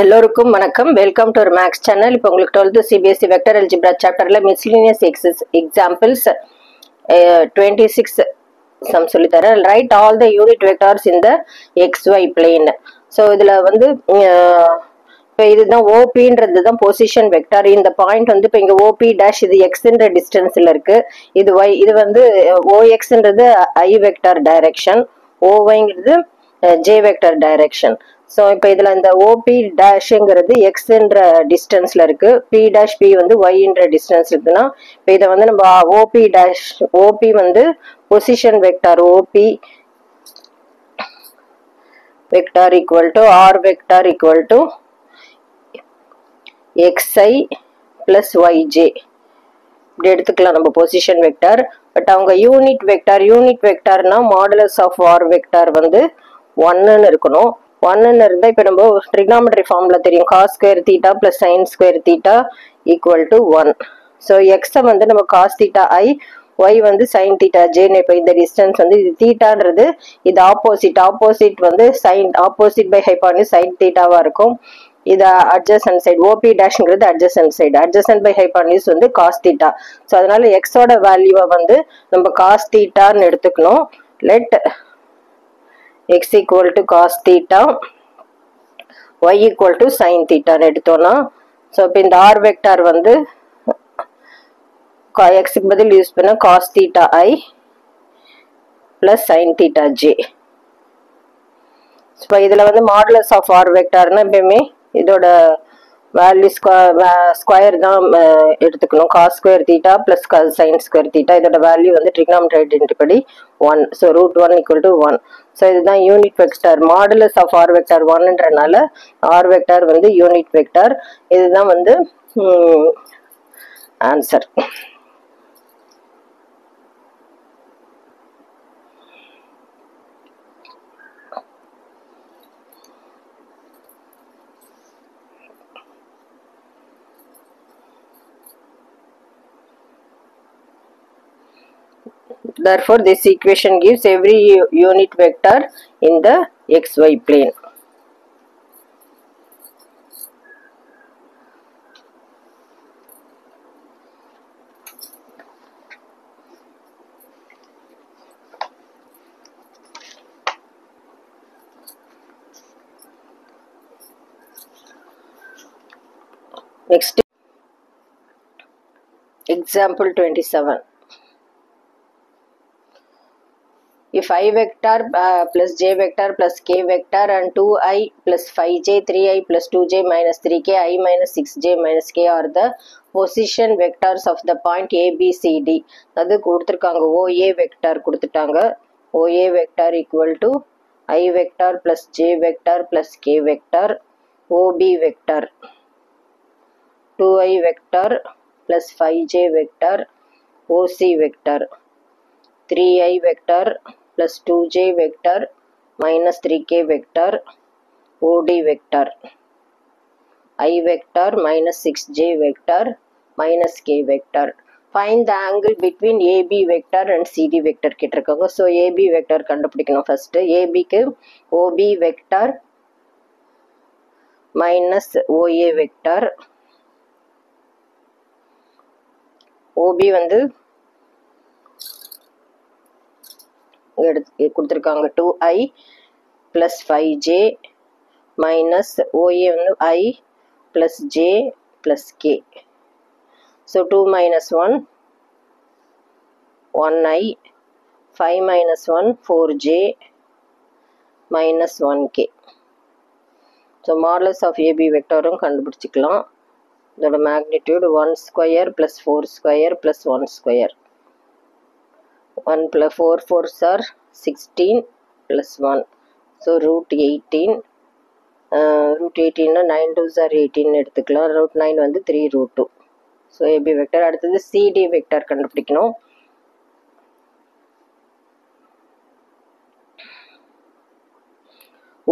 எல்லோருக்கும் வணக்கம். Welcome to maths channel. இப்போ உங்களுக்கு 12th சிபிஎஸ்சி வெக்டர் அல்ஜிப்ரா சாப்டர்ல மிஸ்லினியஸ் எக்ஸாம்பிள்ஸ் 26 சம் சொல்லி தரேன். Write all the unit vectors in the XY plane. So இதுல வந்து இப்போ இதுதான் ஓபின்றது தான் பொசிஷன் வெக்டார். இந்த பாயிண்ட் வந்து இப்போ இங்க ஓபி டேஷ் இது எக்ஸ்ன்ற டிஸ்டன்ஸ்ல இருக்கு, இது ஒய், இது வந்து ஓஎக்ஸ்ன்றது ஐ வெக்டார் டைரக்ஷன், ஓஒய்ங்கிறது ஜே வெக்டார் டைரக்ஷன். ஸோ இப்போ இதில் இந்த ஓபி டேஷுங்கிறது எக்ஸ்ன்ற டிஸ்டன்ஸில் இருக்குது, பி டேஷ் பி வந்து ஒய்ன்ற டிஸ்டன்ஸ் இருக்குன்னா, இப்போ இதை வந்து நம்ம ஓபி டேஷ் ஓபி வந்து position vector, OP vector equal to R vector equal to xi plus y j இப்படி எடுத்துக்கலாம் நம்ம பொசிஷன் வெக்டார். பட் அவங்க யூனிட் வெக்டார்னா மாடுலஸ் ஆஃப் ஆர் வெக்டார் வந்து 1ன்னு இருக்கணும். 1ன்னு இருந்தால் இப்போ நம்ம ட்ரிக்னாமெட்ரி ஃபார்ம்ல தெரியும், cos square theta plus sine square theta equal to 1. So எக்ஸை வந்து நம்ம காஸ் தீட்டா ஐ, ஒய் வந்து சைன் தீட்டா ஜேன்னு. இப்போ இந்த டிஸ்டன்ஸ் வந்து இது தீட்டான்றது இது ஆப்போசிட் வந்து sine, opposite by hypotenuse sine தீட்டாவா இருக்கும். இது அட்ஜசன்ட் சைடு, ஓபி டேஷ்ங்கிறது adjacent side, adjacent by hypotenuse வந்து காஸ் தீட்டா. ஸோ அதனால எக்ஸோட வேல்யூவை வந்து நம்ம காஸ் தீட்டான்னு எடுத்துக்கணும். Let x equal to cos theta, y equal to sin theta எடுத்தோம்னா, ஸோ இப்போ இந்த ஆர் வெக்டார் வந்து எக்ஸுக்கு பதில் யூஸ் பண்ண cos theta i plus sin theta j. இப்போ இதில் வந்து மாடுலஸ் ஆஃப் ஆர் வெக்டார்னா எப்பயுமே இதோட வேல்யூ ஸ்கொயர் தான் எடுத்துக்கணும். Cos square theta plus sine square theta, இதோட வேல்யூ வந்து ட்ரிக்னாமெட்ரி ஐடென்டிட்டி படி 1. So √1 equal to 1. ஸோ இதுதான் unit vector. Modulus of R vector 1ன்றனால ஆர் வெக்டார் வந்து யூனிட் வெக்டார். இதுதான் வந்து answer. Therefore, this equation gives every unit vector in the XY plane. Next, example 27. If I vector plus j vector plus k vector and 2i plus 5j 3i plus 2j minus 3k I minus 6j minus k are the position vectors of the point ABCD. அது கொடுத்துருக்காங்க, OA vector கொடுத்துட்டாங்க. OA vector equal to I vector plus j vector plus k vector, OB vector 2i vector plus 5j vector, OC vector 3i vector plus 2j vector minus 3k vector, OD vector I vector minus 6j vector minus k vector. Find the angle between AB vector and CD vector கேட்டிருக்காங்க. So AB vector கண்டுபிடிக்கணும். First ABக்கு OB vector minus OA vector, OB வந்து கொடுத்துருக்காங்க 2i plus 5j minus OA வந்து i plus j plus k. So 2 minus 1 1i, 5 minus 1 4j minus 1k. So modulus of AB வெக்டரும் கண்டுபிடிச்சிக்கலாம். இதோட magnitude 1 square plus 4 square plus 1 square. 1 plus 4 4s are 16 plus 1. So √18. √18 9 2s are 18 எடுத்துக்கலாம். √9 வந்து 3 √2. So AB vector. அடுத்தது CD vector கண்டுபிடிக்கணும்.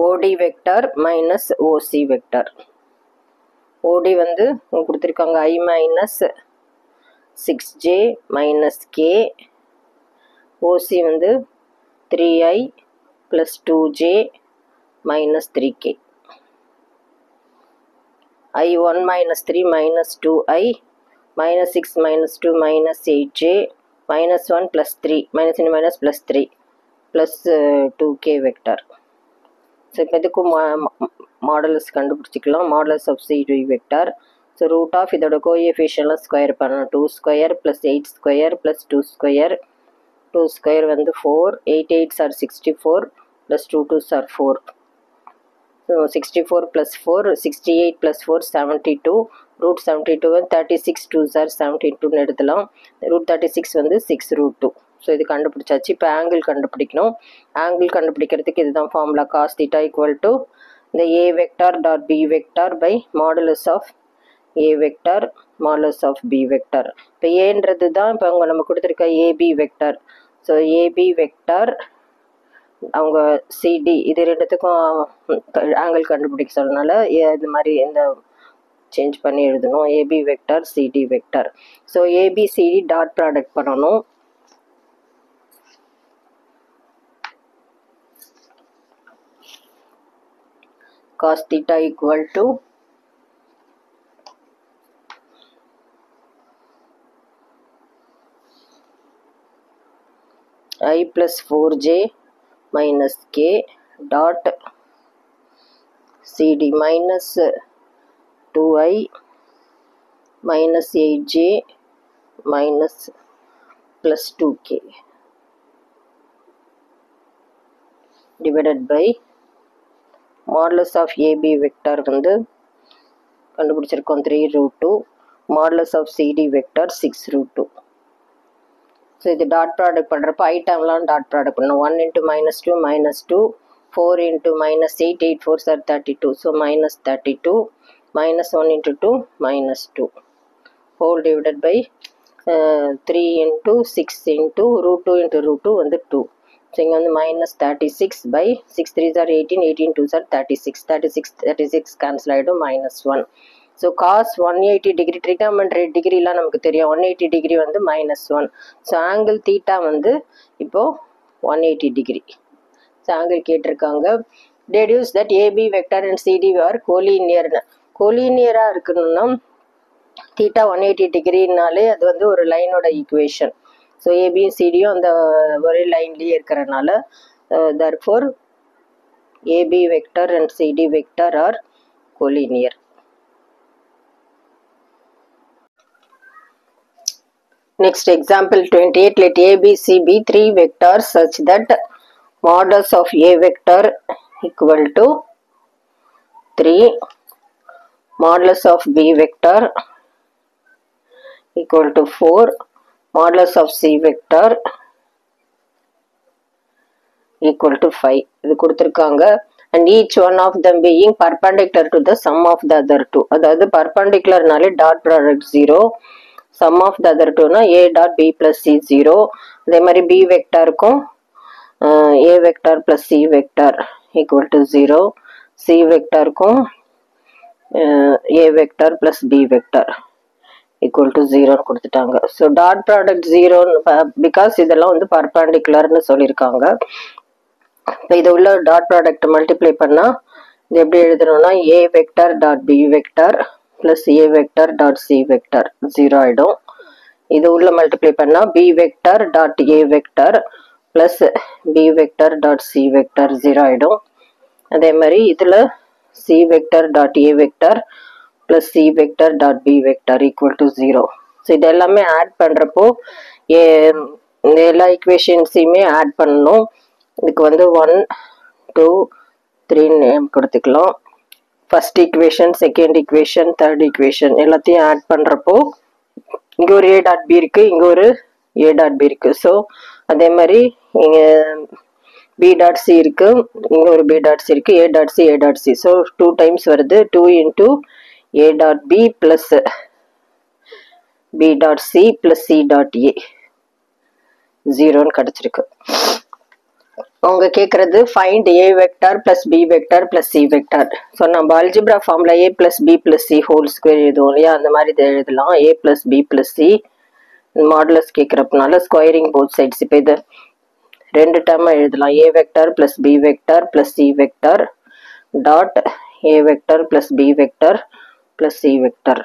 OD vector minus OC vector. OD வந்து கொடுத்துருக்காங்க I minus 6j minus k, OC வந்து 3i plus 2j minus 3k. I1 minus 3 minus 2I minus 6 minus 2 minus 8j minus 1 plus 3 minus into minus plus 3 plus 2k vector. So இப்போ இதுக்கு modulus கண்டுபிடிச்சிக்கலாம். Modulus of CD vector. So root of இதோட கோஎஃபிஷியன்ட்லாம் square பண்ணணும். 2 square plus 8 square plus 2 square. 2 square வந்து 4, 8 8s are 64 plus 2 2s are 4. So 64 plus 4, 68 plus 4, 72. Root 72 வந்து 36 2s are 72 எடுத்துலாம். Root 36 வந்து 6 root 2. So இது கண்டுபிடிச்சாச்சு. இப்போ ஆங்கிள் கண்டுபிடிக்கணும். ஆங்கிள் கண்டுபிடிக்கிறதுக்கு இதுதான் formula. Cos theta equal to இந்த A vector dot B vector by modulus of A vector modulus of B vector. இப்போ ஏன்றது தான் இப்போ அவங்க நம்ம கொடுத்துருக்க AB vector. So AB vector அவங்க சிடி இது ரெண்டுத்துக்கும் ஆங்கிள் கண்டுபிடிக்க சொன்னனால இது மாதிரி இந்த சேஞ்ச் பண்ணி எழுதணும். AB vector CD vector. So ABCD dot product பண்ணணும். cos theta equal to I plus 4j minus k dot CD minus 2I minus 8j minus plus 2k divided by modulus of AB vector வந்து கண்டுபிடிச்சிருக்கோம் 3 root 2. modulus of CD vector 6 root 2. So இது dot product பண்ணுறப்போ ஐ டேம்லாம் dot product பண்ணணும். 1 into minus 2 minus 2, 4 into minus 8, 8 4s are 32. So minus 32 minus 1 into 2 minus 2 whole divided by 3 into 6 into root 2 into root 2 வந்து 2. So இங்கே வந்து minus 36 by 6 3s are 18, 18 2s are 36. 36 cancel ஆகிடும் minus 1. So cos 180 degree ட்ரிகாமெண்ட்ரி டிகிரிலாம் நமக்கு தெரியும். 180 degree வந்து minus 1. So angle theta வந்து இப்போது 180 degree. So angle கேட்டிருக்காங்க. Deduce that AB vector and CD are கோலினியர்னு. கோலினியராக இருக்கணும்னா தீட்டா 180 டிகிரினாலே அது வந்து ஒரு லைனோட ஈக்குவேஷன். ஸோ ஏபியும் சிடியும் அந்த ஒரே லைன்லேயே இருக்கிறனால therefore AB vector and CD vector are collinear. Next example 28. Let A, B, C be 3 vectors such that modulus of A vector equal to 3, modulus of B vector equal to 4, modulus of C vector equal to 5. இது கொடுத்திருக்காங்க. And each one of them being perpendicular to the sum of the other two. அதாவது perpendicular நாலே dot product 0. sum of the other two na a dot b plus c 0. அதே மாதிரி b வெக்டாருக்கும் a vector plus c vector equal to 0. c வெக்டாருக்கும் a vector plus b vector equal to 0 கொடுத்துட்டாங்க. So dot product 0 because இதெல்லாம் வந்து பர்பண்டிகுலர்னு சொல்லியிருக்காங்க. இப்போ இதை உள்ள dot product multiply பண்ணால் இது எப்படி எழுதணும்னா a vector dot b vector plus a vector dot c vector 0 ஆயிடும். இது உள்ள மல்டிப்ளை பண்ணா b vector dot a vector plus b vector dot c vector 0 ஆயிடும். அதே மாதிரி இதுல c vector dot a vector plus c vector dot b vector equal to 0. So இது எல்லாமே ஆட் பண்ணுறப்போ இந்த எல்லா ஈக்குவேஷன்ஸையுமே ஆட் பண்ணணும். இதுக்கு வந்து 1 2 3 நேம் கொடுத்துக்கலாம். First equation, second equation, third equation எல்லாத்தையும் ஆட் பண்ணுறப்போ இங்கே ஒரு ஏ டாட் பி இருக்குது, இங்கே ஒரு ஏ டாட் பி இருக்குது. ஸோ அதே மாதிரி இங்கே பி டாட் சி இருக்குது, இங்கே ஒரு பி டாட் சி இருக்குது, A dot C, A dot C. So 2 times வருது. 2 into A dot B plus B dot C plus C dot A 0ன்னு கிடச்சிருக்கு. அவங்க கேட்குறது find A vector plus B vector plus C vector. So நம்ம algebra ஃபார்மில் A plus B plus C whole square எழுதுவோம் இல்லையா, அந்த மாதிரி இதை எழுதலாம். A plus B plus C modulus கேட்குறப்பனால ஸ்கொயரிங் போத் சைட்ஸ். இப்போ இதை 2 டேர்மாக எழுதலாம். A vector plus B vector plus C vector dot A vector plus B vector plus C vector.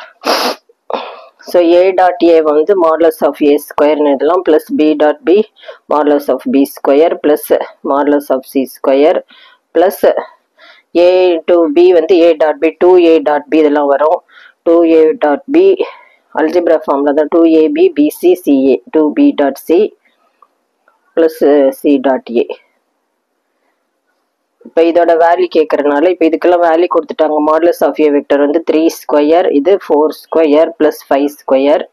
So A dot A வந்து modulus of A square எழுதலாம் plus B dot B modulus of B square plus modulus of C square plus A into B வந்து A dot B 2A dot B இதெல்லாம் வரும் 2A dot B algebra formula தான் 2AB BC CA 2B dot C plus C dot A. இப்போ இதோட value கேட்கறதுனால இப்போ இதுக்கெல்லாம் value கொடுத்துட்டாங்க. மாடுலஸ் ஆஃப் ஏ வெக்டர் வந்து 3 ஸ்கொயர், இது 4 ஸ்கொயர் பிளஸ் 5 ஸ்கொயர்.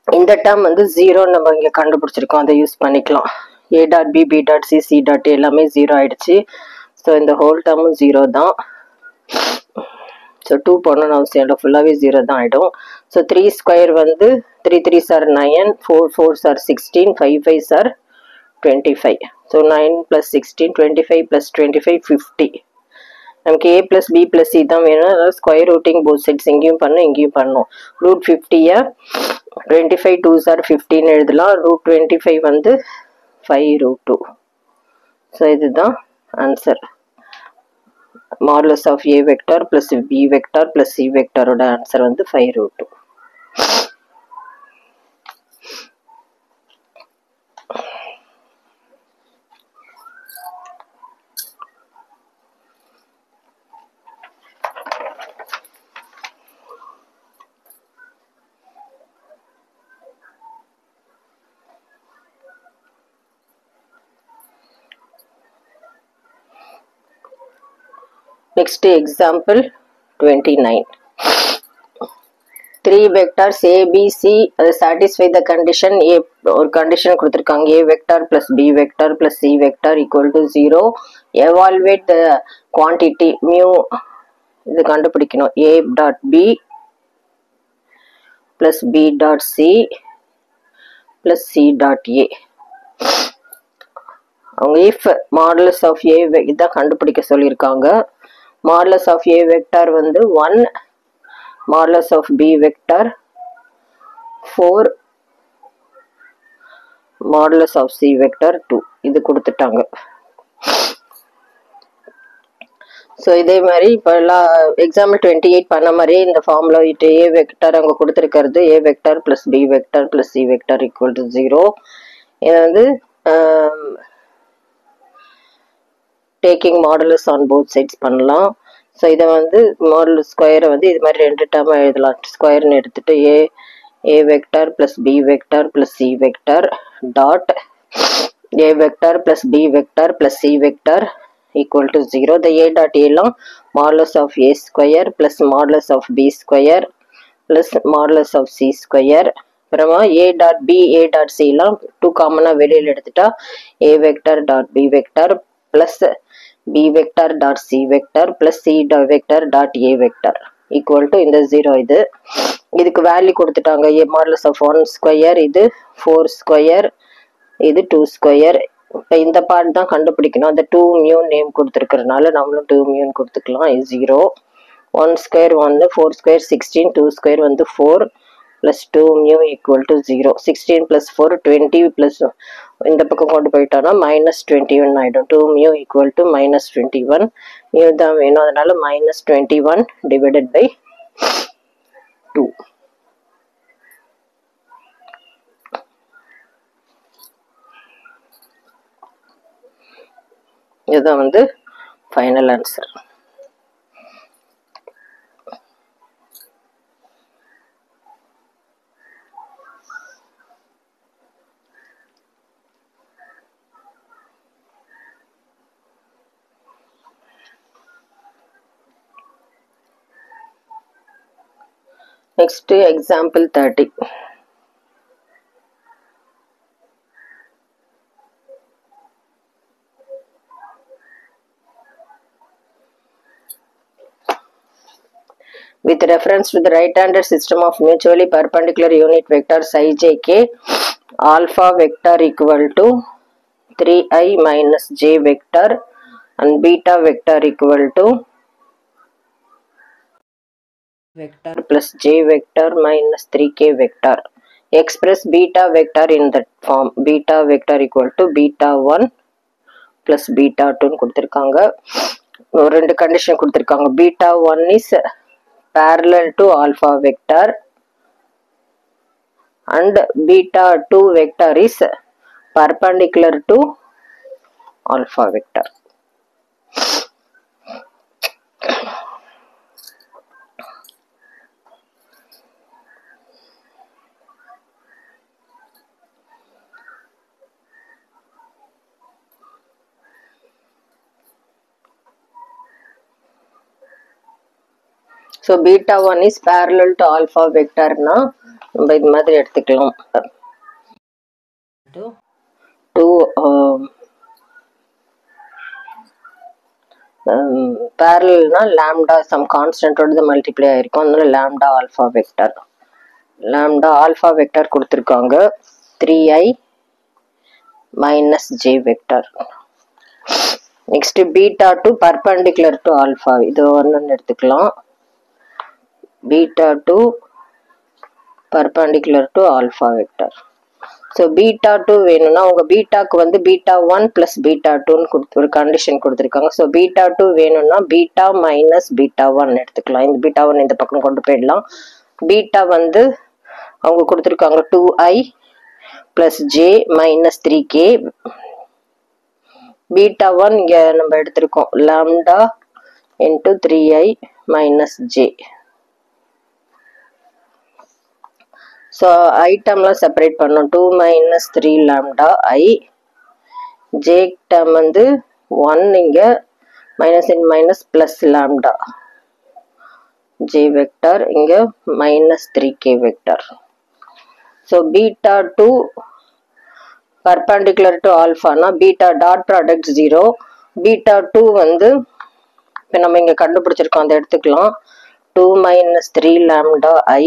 இந்த டேர்ம் வந்து 0 நம்ம இங்கே கண்டுபிடிச்சிருக்கோம், அதை யூஸ் பண்ணிக்கலாம். A dot B, B dot C, C dot எல்லாமே 0 ஆயிடுச்சு. ஸோ இந்த ஹோல் டேர்மும் 0 தான். ஸோ 2 போடணும்னு அவசியம் இல்லை, ஃபுல்லாகவே 0 தான் ஆகிடும். ஸோ 3 ஸ்கொயர் வந்து 3 3s are 9, 4 4s are 16, 5 5s are 25. So 9 plus 16, 25 plus 25, 50. நமக்கு a plus b plus c தான் வேணும். அதாவது ஸ்கொயர் ரூட்டிங் போத் சைட்ஸ் இங்கேயும் பண்ணணும் இங்கேயும் பண்ணணும். ரூட் 50 25 2s are 15 எழுதலாம். ரூட் 25 வந்து 5 root 2. ஸோ இதுதான் answer. Modulus of a vector plus b vector plus c வெக்டரோட ஆன்சர் வந்து 5 root 2. Next example 29. 3 vectors A, B, C satisfy the condition A or condition கொடுத்திருக்காங்க A vector plus B vector plus C vector equal to 0. Evaluate the quantity mu. இது கண்டுபிடிக்கணும். A dot B plus B dot C plus C dot A. அவங்க if modulus of A இதான் கண்டுபிடிக்க சொல்லியிருக்காங்க. Modulus of A vector வந்து 1, modulus of B vector 4, modulus of C vector 2. இது கொடுத்துட்டாங்க. So இதே மாதிரி இப்போ எல்லாம் எக்ஸாம்பிள் 28 பண்ண மாதிரி இந்த ஃபார்முலா இட்டு A வெக்டர் அங்கே கொடுத்துருக்கிறது A vector plus B vector plus C vector equal to 0. இதை வந்து taking modulus on both sides பண்ணலாம். ஸோ இதை வந்து மாடுலஸ் ஸ்கொயரை வந்து இது மாதிரி 2 டேர்மாக எழுதலாம். ஸ்கொயர்னு எடுத்துட்டு A vector plus B vector plus C vector dot A vector plus B vector plus C vector equal to 0. இந்த ஏ டாட் ஏலாம் modulus of A square plus modulus of B square plus modulus of C square. அப்புறமா A dot B A dot சிலாம் 2 காமனாக வெளியில் எடுத்துட்டா A vector dot B vector plus b vector dot c vector plus c vector dot a vector equal to இந்த 0. இதுக்கு value கொடுத்துட்டாங்க. a modulus of 1 square, இது 4 square, இது 2 square. இப்போ இந்த பார்ட் தான் கண்டுபிடிக்கணும். அந்த 2 mu நேம் கொடுத்துருக்கிறதுனால நம்மளும் 2 mu கொடுத்துக்கலாம். 0 1 square 1, 4 square 16, 2 square வந்து 4 plus 2 mu equal to 0. 16 plus 4 20 plus இந்த பக்கம் கொண்டு போயிட்டோம்னா -21 ஆகிடும். 2 mu equal to -21. mu தான் வேணும், அதனால -21 divided by 2. இதுதான் வந்து final answer. Next example 30. With reference to the right-handed system of mutually perpendicular unit vectors ijk, alpha vector equal to 3i minus j vector and beta vector equal to vector plus j vector minus 3k vector. Express beta vector in that form. Beta vector equal to beta 1 plus beta 2 கொடுத்திருக்காங்க. ரெண்டு condition கொடுத்திருக்காங்க. beta 1 is parallel to alpha vector and beta 2 vector is perpendicular to alpha vector. So beta 1 is parallel to alpha vector na நம்ம இது மாதிரி எடுத்துக்கலாம். 2 parallel na lambda some constant ஓட multiply ஆயிருக்கும். அதனால lambda alpha vector. Lambda alpha vector கொடுத்திருக்காங்க 3i minus j vector. Next beta 2 perpendicular to alpha. இது ஒன்னு எடுத்துக்கலாம். Beta 2 perpendicular to alpha vector. So beta 2 வேணும்னா உங்க பீட்டாக்கு வந்து beta 1 plus beta 2 ஒரு கண்டிஷன் கொடுத்திருக்காங்க. So beta 2 வேணும்னா beta minus beta 1 எடுத்துக்கலாம். இந்த beta 1 இந்த பக்கம் கொண்டு போயிடலாம். பீட்டா வந்து அவங்க கொடுத்திருக்காங்க 2i plus j minus 3k. beta 1 இங்க நம்ம எடுத்திருக்கோம் lambda into 3i minus j. So item la separate பண்ணோம் 2 minus 3 lambda I. J term வந்து 1 இங்க minus in minus plus lambda j vector இங்க minus 3k vector. So beta 2 perpendicular to alpha na beta dot product 0. Beta 2 வந்து இப்ப நம்ம இங்க கண்டுபிடிச்சிருக்கோம் அதை எடுத்துக்கலாம் 2 minus 3 lambda I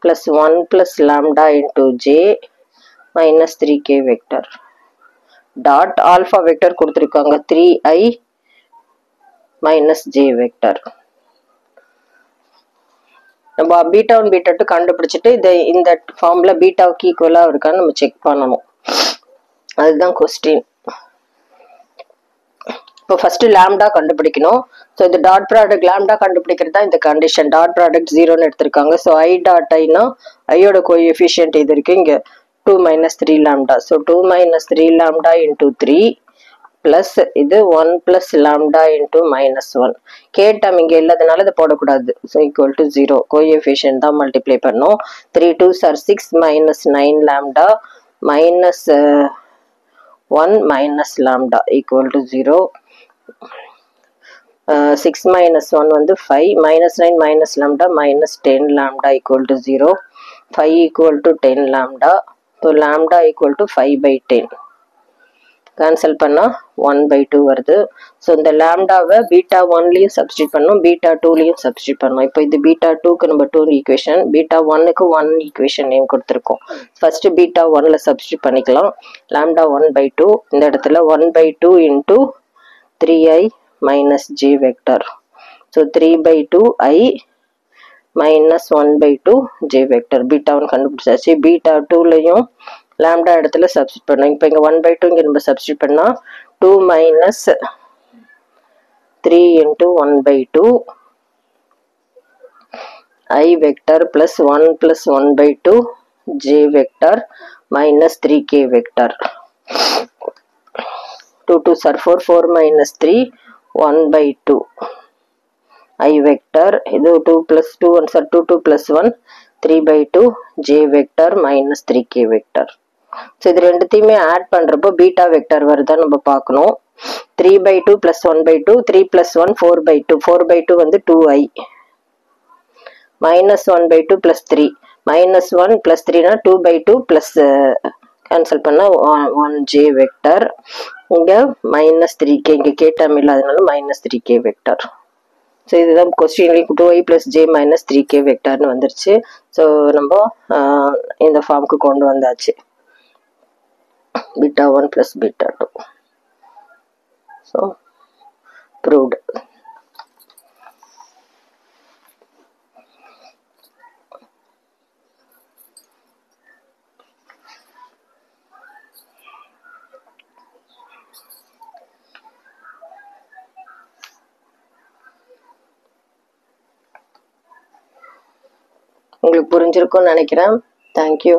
plus 1 plus lambda into j minus 3k vector dot alpha vector கொடுத்திருக்காங்க 3i minus j vector. நம்ம beta 1 beta 2 கண்டுபிடிச்சிட்டு இந்த ஃபார்ம்ல பீட்டாவுக்கு ஈக்குவலா இருக்கான்னு நம்ம செக் பண்ணணும். அதுதான் क्वेश्चन. இப்போ ஃபர்ஸ்ட் லாம்டா கண்டுபிடிக்கணும். ஸோ இந்த டாட் ப்ராடக்ட் லாம்டா கண்டுபிடிக்கிறது தான் இந்த கண்டிஷன். டாட் ப்ராடக்ட் 0ன்னு எடுத்திருக்காங்க. ஸோ ஐ டாட் ஐனா ஐயோட கோஎஃபிஷியன்ட் இது இருக்கு இங்க 2 minus 3 lambda. So 2 minus 3 lambda into 3 plus இது 1 plus lambda into minus 1. K term இங்க இல்லாதனால இதை போடக்கூடாது. ஸோ ஈக்குவல் டு 0 கோஎஃபிஷியன்ட் தான் மல்டிப்ளை பண்ணோம். 3 2s are 6 minus 9 lambda minus 1 minus lambda equal to 0. 6 minus 1 வந்து 5 minus 9 minus lambda minus 10 lambda equal to 0. 5 equal to 10 lambda. So lambda equal to 5 by 10. Cancel பண்ணா 1 by 2 வருது. So இந்த lambdaவை beta 1லயும் substitute பண்ணோம் beta 2லயும் substitute பண்ணோம். இப்போ இது beta 2க்கு நம்ம 2 equation, beta 1க்கு 1 equation நேம் கொடுத்திருக்கோம். First beta 1ல substitute பண்ணிக்கலாம். lambda 1 by 2 இந்த இடத்துல 1 by 2 into 3i minus j vector. So 3 by 2 I minus 1 by 2 j vector. beta 1 கண்டுபிடிச்சாச்சு. beta 2லயும் lambda இடத்துல substitute பண்ணோம். இப்போ இங்க 1 by 2 இங்க நம்ம substitute பண்ணா 2 minus 3 into 1 by 2 I vector plus 1 plus 1 by 2 j vector minus 3k vector. 2 2s are 4 4 minus 3 1 by 2 I vector. இது 2 plus 2 1s are 2 2 plus 1 3 by 2 j vector minus 3k vector. So இது ரெண்டுத்தையுமே add பண்றப்போ beta vector வருதா நம்ம பார்க்கணும். 3 by 2 plus 1 by 2 3 plus 1 4 by 2 4 by 2 வந்து 2i minus 1 by 2 plus 3 minus 1 plus 3 na 2 by 2 plus cancel பண்ணா 1j vector. இங்க minus 3k இங்க k term இல்லாதனால minus 3k vector. ஸோ இதுதான் கொஸ்டின்ல 2i plus j minus 3k vectorன்னு வந்துருச்சு. So நம்ம இந்த ஃபார்முக்கு கொண்டு வந்தாச்சு beta 1 plus beta 2. So proved. உங்களுக்கு புரிஞ்சிருக்கும்னு நினைக்கிறேன். தேங்க்யூ.